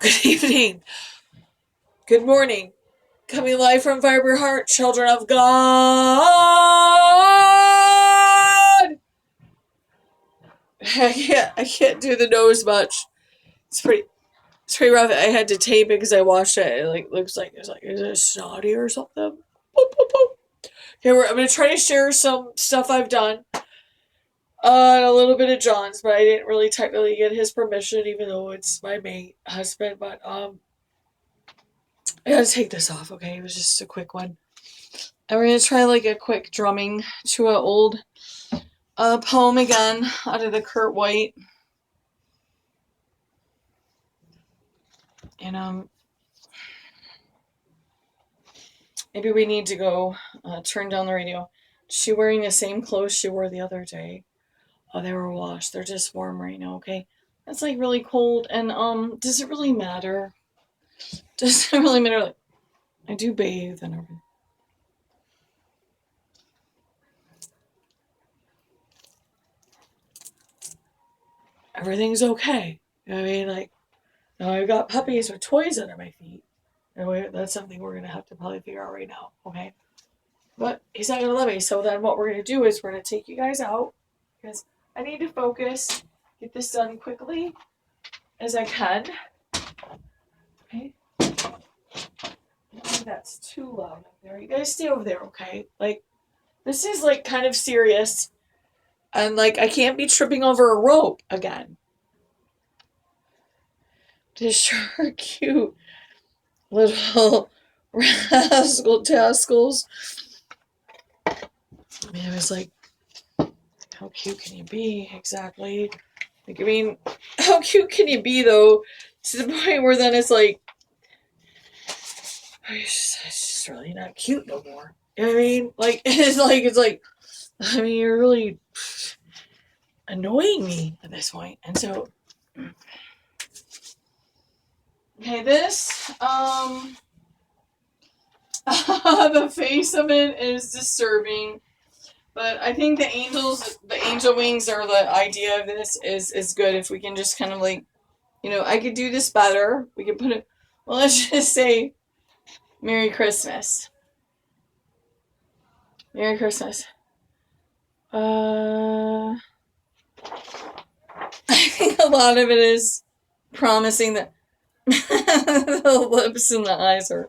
Good evening. Good morning. Coming live from Vibrant Heart, children of God. I can't do the nose much. It's pretty rough. I had to tape it because I watched it. It looks like is it snotty or something? Boop, boop, boop. Okay, I'm gonna try to share some stuff I've done. A little bit of John's, but I didn't really technically get his permission, even though it's my mate husband. But I gotta take this off. Okay, it was just a quick one. And we're gonna try like a quick drumming to an old poem again out of the Kurt White. And maybe we need to go turn down the radio. Is she wearing the same clothes she wore the other day? Oh, they were washed. They're just warm right now. Okay, it's like really cold. And does it really matter? Does it really matter? Like, I do bathe and everything. Everything's okay. You know what I mean? Like, now I've got puppies with toys under my feet. And that's something we're going to have to probably figure out right now, okay? But he's not going to let me. So then what we're going to do is we're going to take you guys out because I need to focus, get this done quickly as I can. Okay? That's too loud up there. You guys stay over there, okay? Like, this is like kind of serious. And like, I can't be tripping over a rope again. Just sure cute little rascal taskles. I mean, I was like, how cute can you be? Exactly. Like, I mean, how cute can you be, though, to the point where then it's like, it's just really not cute no more. You know what I mean? Like, it's like, I mean, you're really annoying me at this point. And so, okay, this, the face of it is disturbing. But I think the angel wings are the idea of this is good if we can just kind of like, I could do this better. We could put it, well, let's just say Merry Christmas. Merry Christmas. I think a lot of it is promising that the lips and the eyes are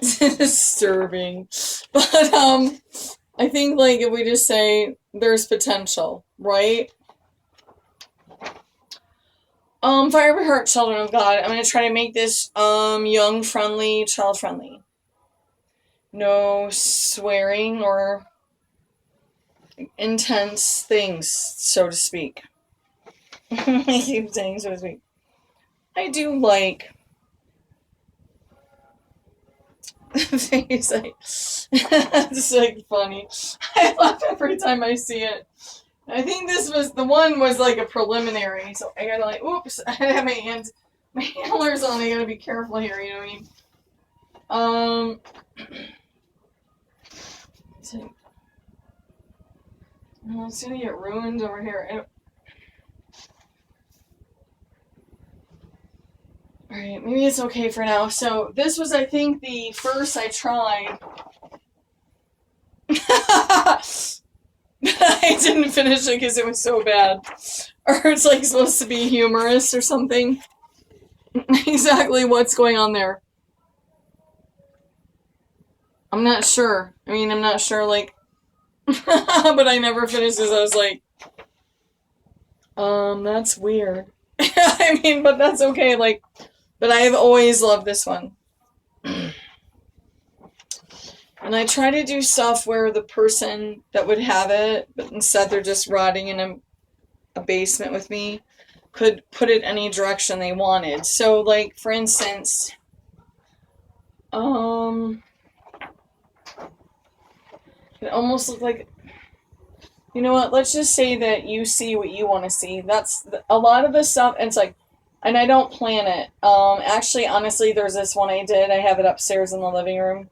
disturbing. But I think like if we just say there's potential, right? Fire Heart, children of God. I'm gonna try to make this young friendly, child friendly. No swearing or intense things, so to speak. I keep saying so to speak. I do like it's like funny. I laugh every time I see it. I think this was the one was like a preliminary, so I gotta like, oops, I have my handlers on. I gotta be careful here. You know what I mean? It's gonna get ruined over here. Alright, maybe it's okay for now. So this was, I think, the first I tried. I didn't finish it because it was so bad. Or it's like supposed to be humorous or something. Exactly what's going on there. I'm not sure. I mean, I'm not sure, like... but I never finished this. I was like... that's weird. I mean, but that's okay, like... But I've always loved this one. And I try to do stuff where the person that would have it, but instead they're just rotting in a basement with me, could put it any direction they wanted. So, like, for instance, it almost looked like, you know what, let's just say that you see what you want to see. That's a lot of the stuff, and it's like, and I don't plan it. Actually, honestly, there's this one I did. I have it upstairs in the living room.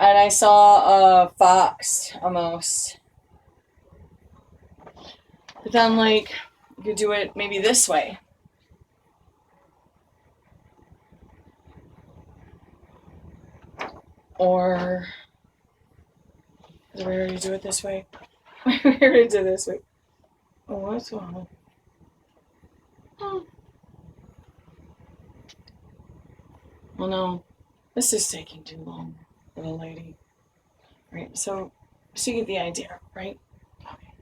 And I saw a fox, almost. But then, like, you could do it maybe this way. Or did we already do it this way? We already did it this way. Oh, what's wrong? Oh. Well, no. This is taking too long, little lady. Right, so you get the idea, right? Okay.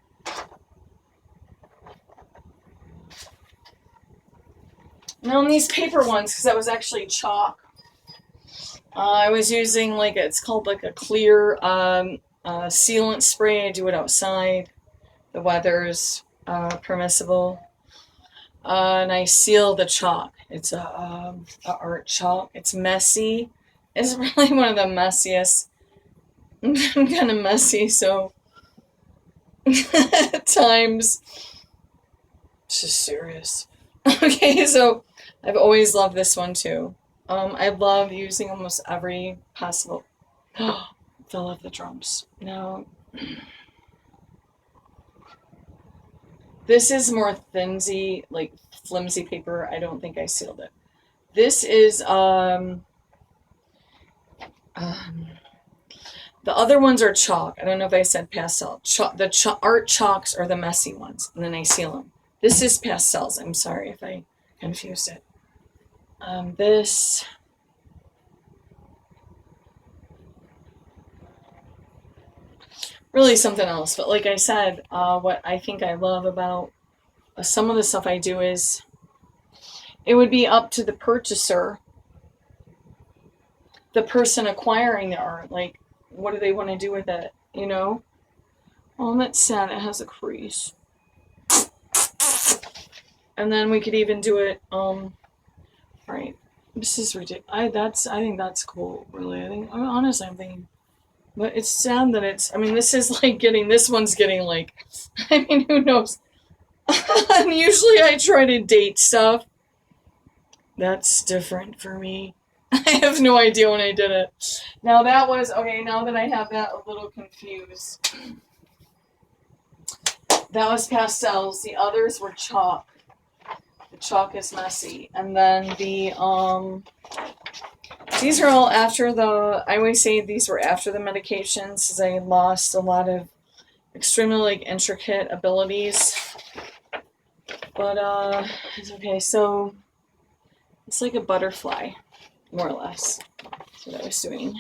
Now on these paper ones, because that was actually chalk, I was using like it's called like a clear sealant spray. I do it outside. The weather's permissible, and I seal the chalk. It's a art chalk. It's messy. It's really one of the messiest. I'm kind of messy, so at times it's just serious. Okay, so I've always loved this one too. I love using almost every possible. Fell off the drums. Now, this is more thinsy, like flimsy paper. I don't think I sealed it. This is the other ones are chalk. I don't know if I said pastel. Art chalks are the messy ones, and then I seal them. This is pastels. I'm sorry if I confused it. This. Really something else, but like I said, what I think I love about some of the stuff I do is it would be up to the purchaser, the person acquiring the art. Like, what do they want to do with it? You know? Oh, that's sad. It has a crease. And then we could even do it. Right. This is ridiculous. I think that's cool. Really, honestly, I'm thinking. But it's sad that it's. I mean, this is like getting. This one's getting like. I mean, who knows? And usually I try to date stuff. That's different for me. I have no idea when I did it. Now that was, okay, now that I have that a little confused. That was pastels. The others were chalk. The chalk is messy. And then these are all after I always say these were after the medications because I lost a lot of extremely like intricate abilities. But it's okay. So it's like a butterfly, more or less. That's what I was doing.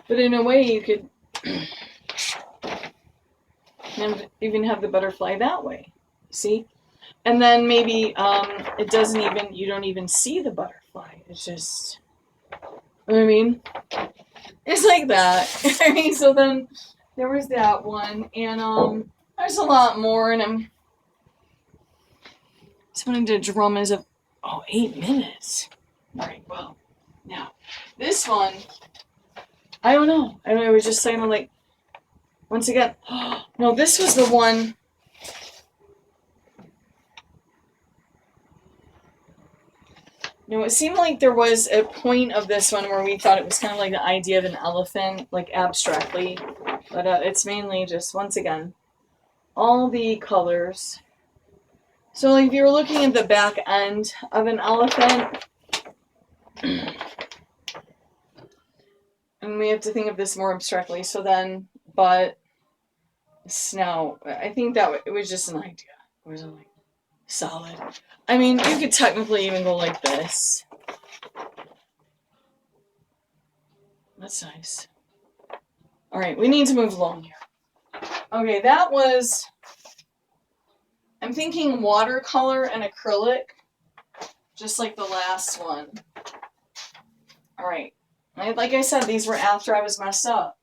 But in a way, you could even have the butterfly that way. See? And then maybe it doesn't even, you don't even see the butterfly. It's just, you know what I mean? It's like that. I mean, so then there was that one. And there's a lot more. And I'm just wanting to drum as of, 8 minutes. All right, well, now, this one, I don't know. I was just saying, like, once again, no, this was the one. No, it seemed like there was a point of this one where we thought it was kind of like the idea of an elephant, like abstractly. But it's mainly just, once again, all the colors. So like if you were looking at the back end of an elephant, and we have to think of this more abstractly. So then, but snout, I think that it was just an idea. It wasn't like solid. I mean, you could technically even go like this. That's nice. All right, we need to move along here. Okay, that was, I'm thinking watercolor and acrylic, just like the last one. All right, like I said, these were after I was messed up.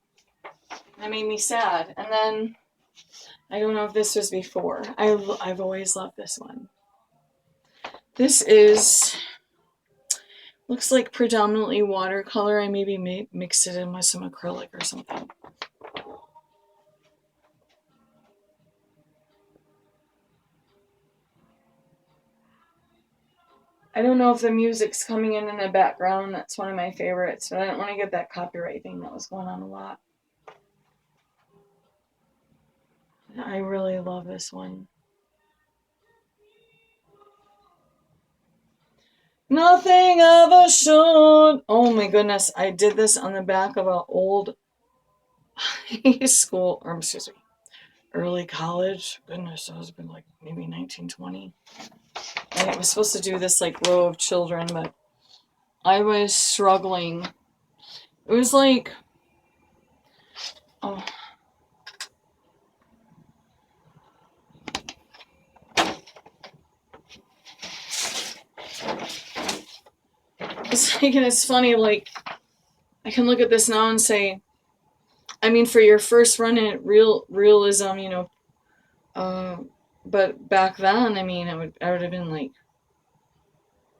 That made me sad. And then, I don't know if this was before. I've always loved this one. This is, looks like predominantly watercolor. I maybe mixed it in with some acrylic or something. I don't know if the music's coming in the background. That's one of my favorites, but I didn't want to get that copyright thing that was going on a lot. I really love this one. Nothing ever should. Oh my goodness, I did this on the back of an old high school, or excuse me, early college. Goodness, that was been like maybe 1920. And it was supposed to do this like row of children, but I was struggling. It was like, oh, it's like, and it's funny, like, I can look at this now and say, I mean, for your first run in realism, you know, but back then, I mean, I would have been like,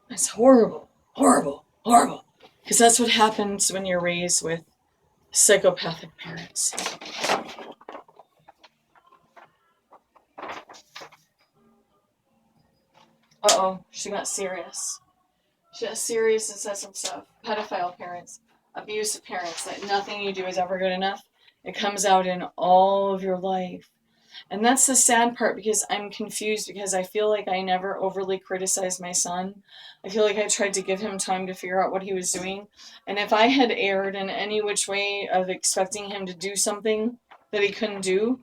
it's horrible, horrible, horrible, because that's what happens when you're raised with psychopathic parents. Uh-oh, she got serious. She got serious and said some stuff. Pedophile parents, abusive parents, that nothing you do is ever good enough. It comes out in all of your life. And that's the sad part, because I'm confused, because I feel like I never overly criticized my son. I feel like I tried to give him time to figure out what he was doing. And if I had erred in any which way of expecting him to do something that he couldn't do,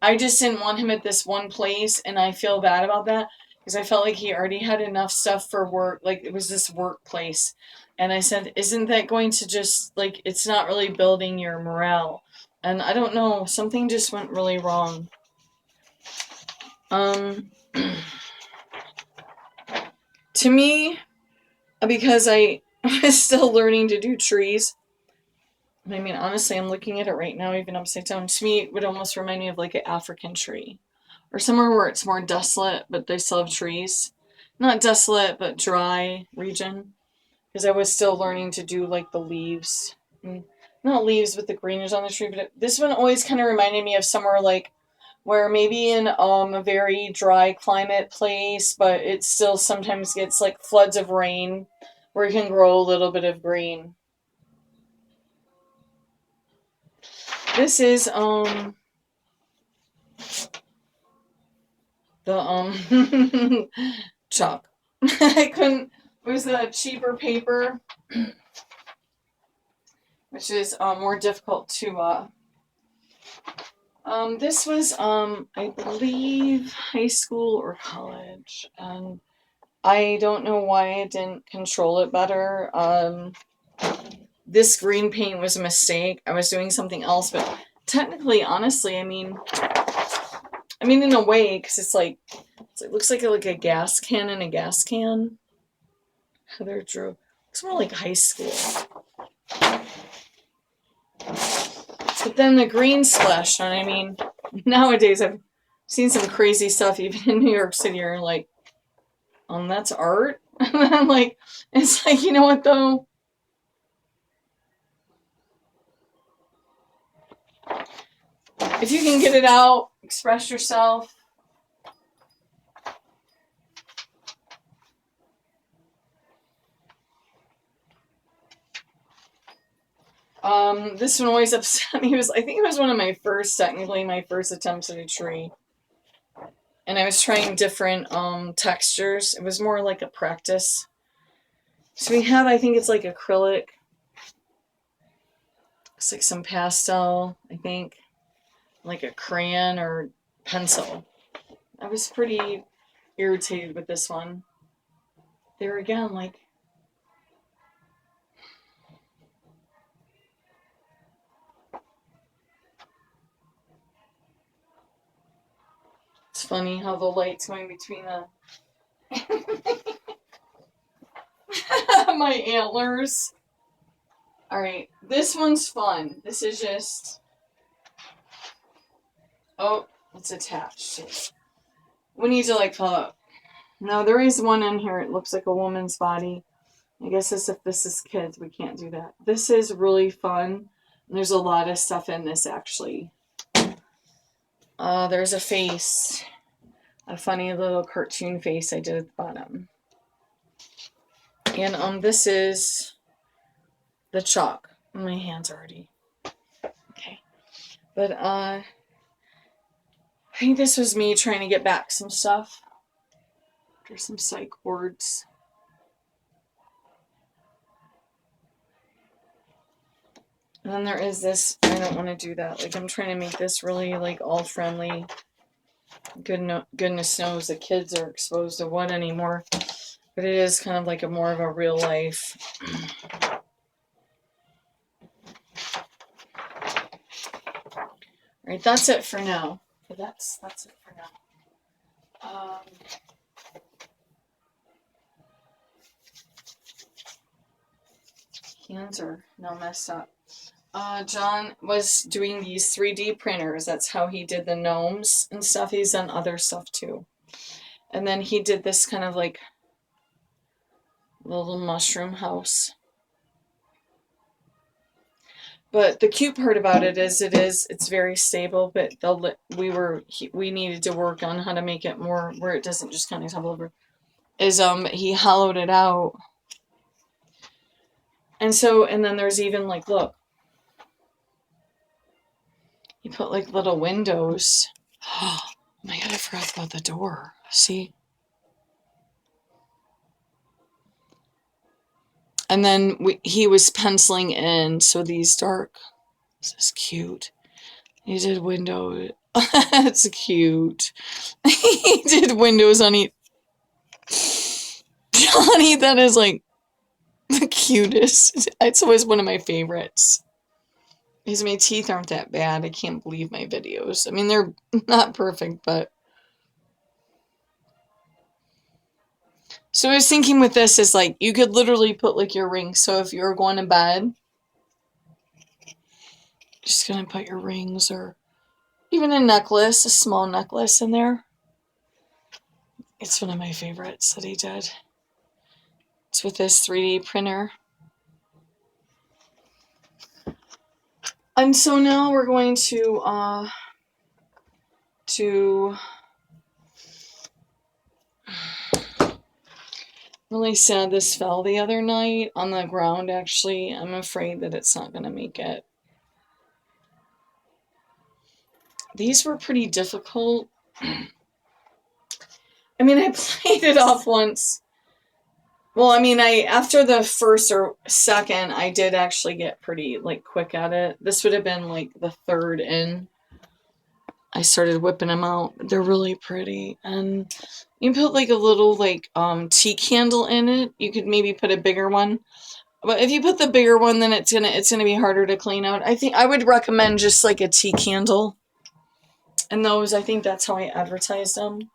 I just didn't want him at this one place, and I feel bad about that, because I felt like he already had enough stuff for work. Like, it was this workplace. And I said, isn't that going to just, like, it's not really building your morale. And I don't know, something just went really wrong. To me, because I was still learning to do trees, I mean, honestly, I'm looking at it right now, even upside down. To me, it would almost remind me of like an African tree, or somewhere where it's more desolate, but they still have trees. Not desolate, but dry region. Because I was still learning to do like the leaves. Not leaves, but the greenage on the tree. But this one always kind of reminded me of somewhere like where maybe in a very dry climate place, but it still sometimes gets like floods of rain where you can grow a little bit of green. This is the chalk. I couldn't. It was a cheaper paper, which is more difficult to. This was I believe high school or college, and I don't know why I didn't control it better. This green paint was a mistake. I was doing something else, but technically, honestly, I mean, in a way, because it looks like a gas can in a gas can. Heather drew. It's more like high school. But then the green splashed on. I mean, nowadays I've seen some crazy stuff, even in New York City. You're like, that's art. And I'm like, it's like, you know what though? If you can get it out, express yourself. This one always upset me. I think it was one of my first attempts at a tree. And I was trying different textures. It was more like a practice. So we have, I think it's like acrylic. It's like some pastel, I think. Like a crayon or pencil. I was pretty irritated with this one. There again, like, it's funny how the light's going between my antlers. Alright, this one's fun. This is just... Oh, it's attached. We need to, like, pull up. Now, there is one in here. It looks like a woman's body. I guess as if this is kids. We can't do that. This is really fun. There's a lot of stuff in this, actually. There's a face. A funny little cartoon face I did at the bottom. And this is the chalk. My hand's already... Okay. But, I think this was me trying to get back some stuff. There's some psych words. And then there is this, I don't want to do that. Like, I'm trying to make this really, like, all friendly. Goodness knows the kids are exposed to what anymore. But it is kind of like a more of a real life. Right, that's it for now. That's it for now. Hands are now messed up. John was doing these 3D printers. That's how he did the gnomes and stuff. He's done other stuff too. And then he did this kind of like little mushroom house. But the cute part about it is it's very stable, but we needed to work on how to make it more where it doesn't just kind of tumble over. He hollowed it out. And then there's even like, look. He put like little windows. Oh my god, I forgot about the door. See? And then he was penciling in, so these dark. This is cute. He did windows. That's cute. He did windows on each. Johnny, that is like the cutest. It's always one of my favorites. Because my teeth aren't that bad. I can't believe my videos. I mean, they're not perfect, but. So I was thinking with this is like, you could literally put like your rings. So if you're going to bed, just gonna put your rings or even a small necklace in there. It's one of my favorites that he did. It's with this 3D printer. And so now we're going to really sad this fell the other night on the ground, actually. I'm afraid that it's not going to make it. These were pretty difficult. I mean, I played it off once. Well, I mean, after the first or second, I did actually get pretty, like, quick at it. This would have been, like, the third in. I started whipping them out. They're really pretty. And you put, like, a little, like, tea candle in it. You could maybe put a bigger one. But if you put the bigger one, then it's gonna be harder to clean out. I think I would recommend just, like, a tea candle. And those, I think that's how I advertised them.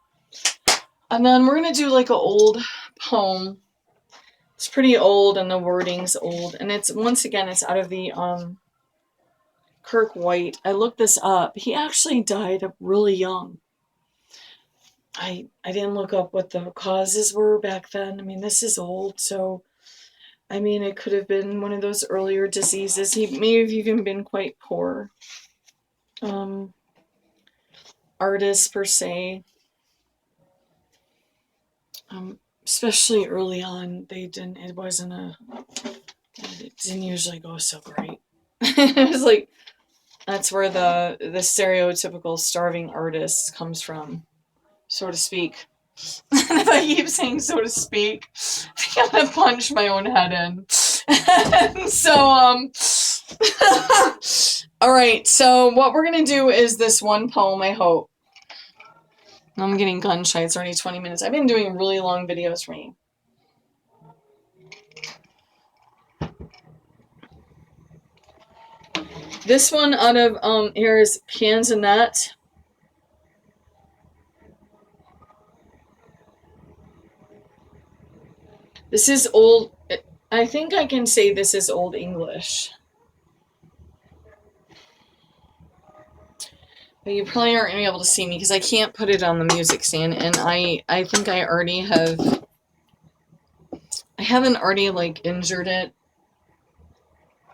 And then we're going to do, like, an old poem. It's pretty old, and the wording's old. And it's, once again, it's out of the, Kirk White. I looked this up. He actually died really young. I didn't look up what the causes were back then. I mean, this is old, so, I mean, it could have been one of those earlier diseases. He may have even been quite poor. Artist, per se. Especially early on, it didn't usually go so great. It was like, that's where the stereotypical starving artist comes from, so to speak. And if I keep saying so to speak, I'm gonna punch my own head in. So, alright, so what we're gonna do is this one poem, I hope. I'm getting gun shy. It's already 20 minutes. I've been doing really long videos for me. This one out of, here is Cans and Net. This is old. I think I can say this is Old English. But you probably aren't going to be able to see me because I can't put it on the music stand. And I think I already have... I haven't already, like, injured it.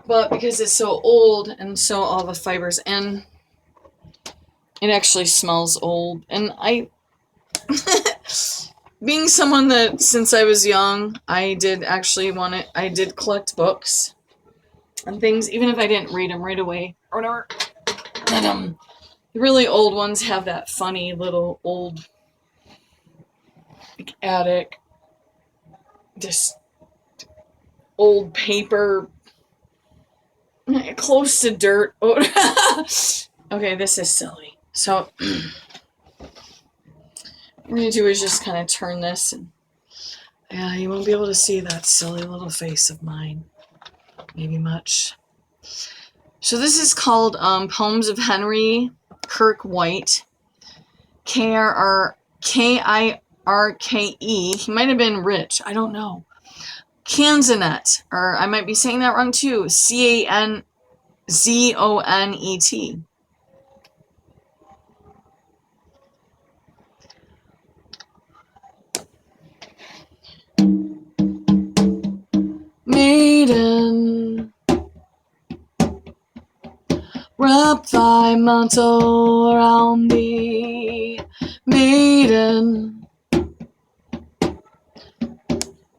But because it's so old and so all the fibers... And it actually smells old. And being someone that, since I was young, I did actually I did collect books and things, even if I didn't read them right away or whatever. And, the really old ones have that funny little old, like, attic, just old paper Close to dirt. Okay, this is silly. So what we're gonna do is just kind of turn this, and yeah, you won't be able to see that silly little face of mine. Maybe much. So this is called Poems of Henry Kirke White. Kirke. He might have been rich. I don't know. Canzonet, or I might be saying that wrong too. Canzonet. Maiden, wrap thy mantle around thee. Maiden,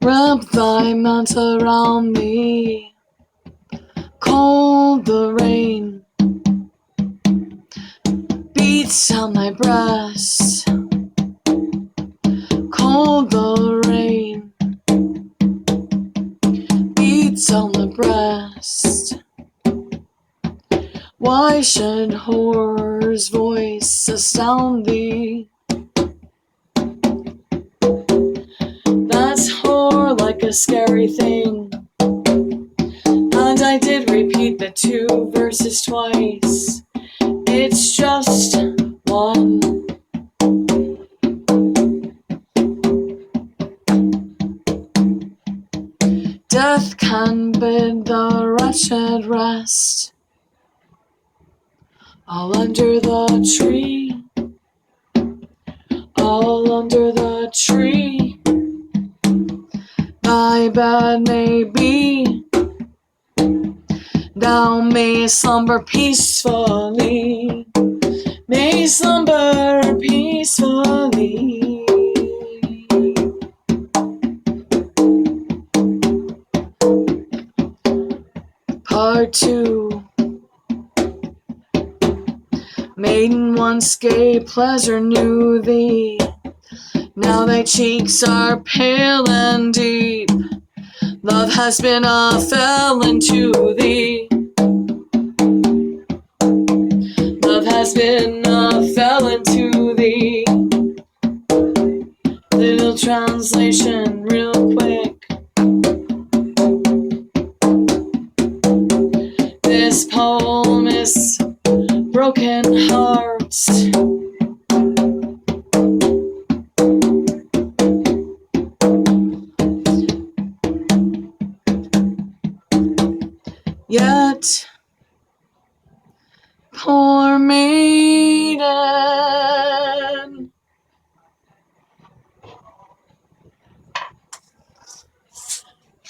wrap thy mantle around thee. Cold the rain beats on thy breast. Cold the rain beats on the breast. Why should horror's voice astound thee? That's horror like a scary thing. And I did repeat the 2 verses twice. It's just one. Death can bid the wretched rest. All under the tree. All under the tree. Thy bed may be. Thou may slumber peacefully. May slumber peacefully. Part 2. Maiden once gay pleasure knew thee. Now thy cheeks are pale and deep. Love has been a felon to thee. Love has been a felon to thee. Little translation real quick. This poem is broken hearts. Yet, poor maiden,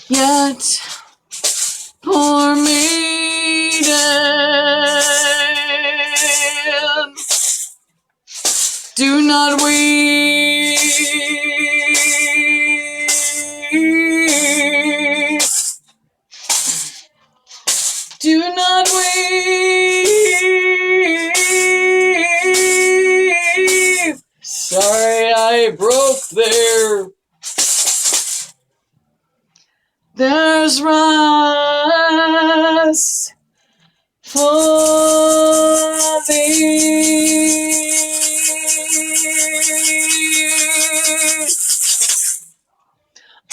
yet, poor maiden, do not weep. Do not weep. Sorry I broke there. There's rest for thee.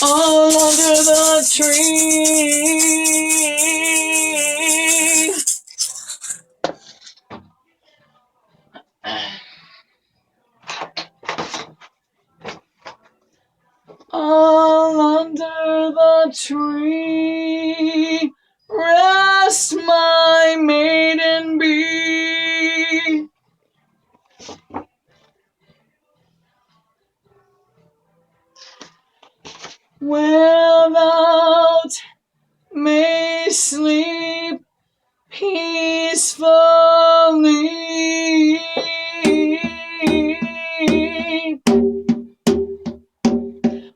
All under the tree. All under the tree, rest my maiden be. Where thou may sleep peacefully.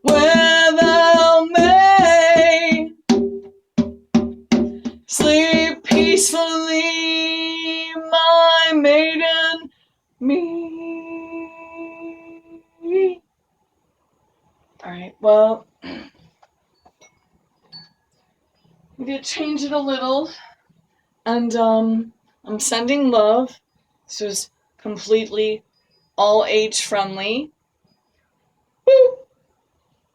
Where thou may sleep peacefully, my maiden me. Alright, well, we did change it a little. And I'm sending love. This was completely all age friendly. Woo!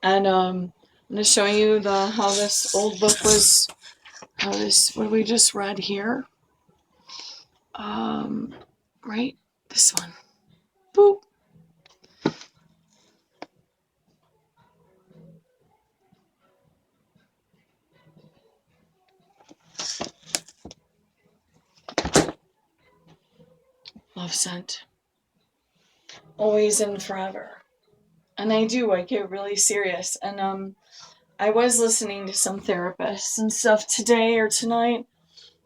And I'm going to show you how this old book was, what we just read here. Right? This one. Boop. Love sent. Always and forever. And I get really serious. And I was listening to some therapists and stuff today or tonight.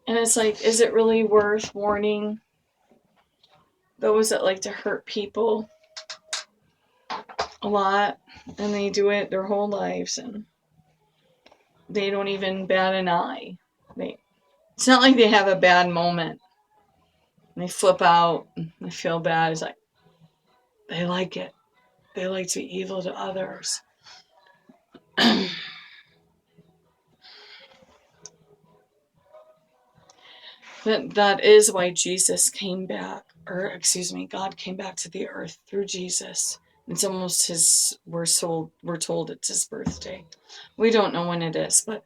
And it's like, is it really worth warning those that like to hurt people a lot? And they do it their whole lives and they don't even bat an eye. It's not like they have a bad moment. They flip out. They feel bad. It's like they like it. They like to be evil to others. That is why Jesus came back, or excuse me, God came back to the earth through Jesus. It's almost we're told it's his birthday. We don't know when it is, but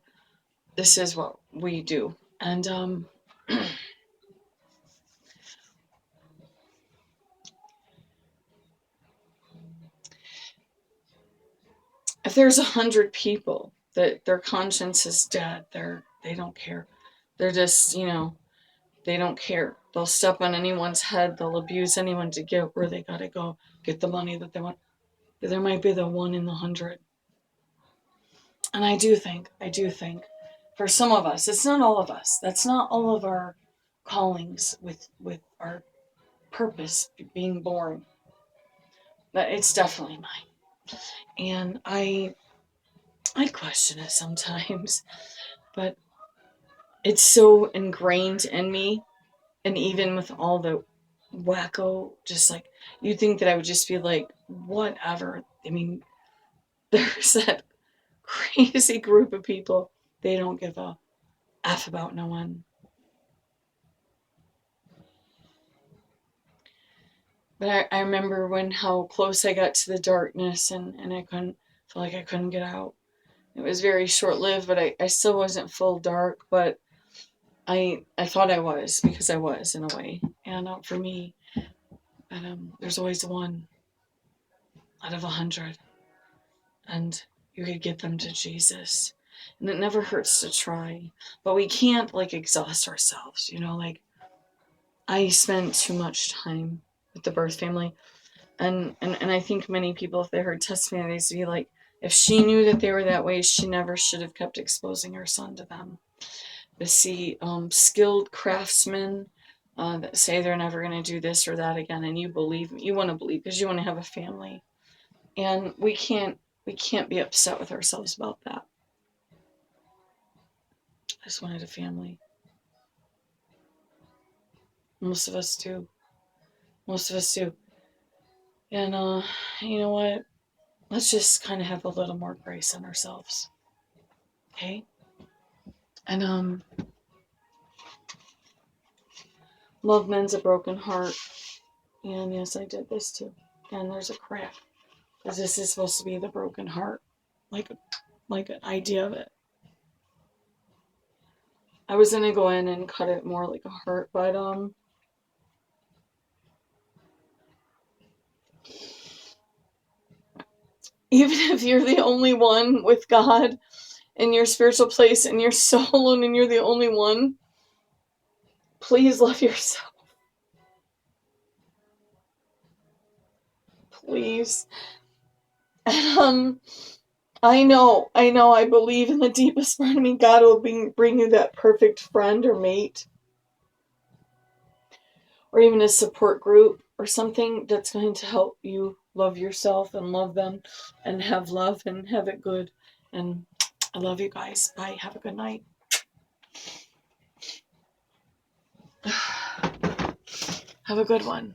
this is what we do. And if there's 100 people that their conscience is dead, they don't care. They're just, they don't care. They'll step on anyone's head. They'll abuse anyone to get where they gotta go, get the money that they want. There might be the 1 in the 100. And I do think for some of us, it's not all of us. That's not all of our callings with our purpose being born. But it's definitely mine. And I question it sometimes, but it's so ingrained in me. And even with all the wacko, just like, you'd think that I would just be like, whatever. I mean, there's that crazy group of people. They don't give a F about no one. But I remember how close I got to the darkness and I felt like I couldn't get out. It was very short-lived, but I still wasn't full dark, but I thought I was, because I was in a way. And for me, there's always 1 out of 100. And you could get them to Jesus. And it never hurts to try. But we can't exhaust ourselves, like I spent too much time with the birth family. And I think many people, if they heard testimonies, they'd be like, if she knew that they were that way, she never should have kept exposing her son to them. To see skilled craftsmen that say they're never going to do this or that again, and you want to believe because you want to have a family, and we can't be upset with ourselves about that. I just wanted a family. Most of us do. And you know what? Let's just kind of have a little more grace on ourselves. Okay? And love mends a broken heart. And yes, I did this too. And there's a crack. Because this is supposed to be the broken heart. Like an idea of it. I was gonna go in and cut it more like a heart, but even if you're the only one with God in your spiritual place and you're so alone and you're the only one, please love yourself. Please. And I know, I believe in the deepest part of me, God will bring you that perfect friend or mate, or even a support group or something that's going to help you love yourself and love them and have love and have it good. And I love you guys. Bye. Have a good night. Have a good one.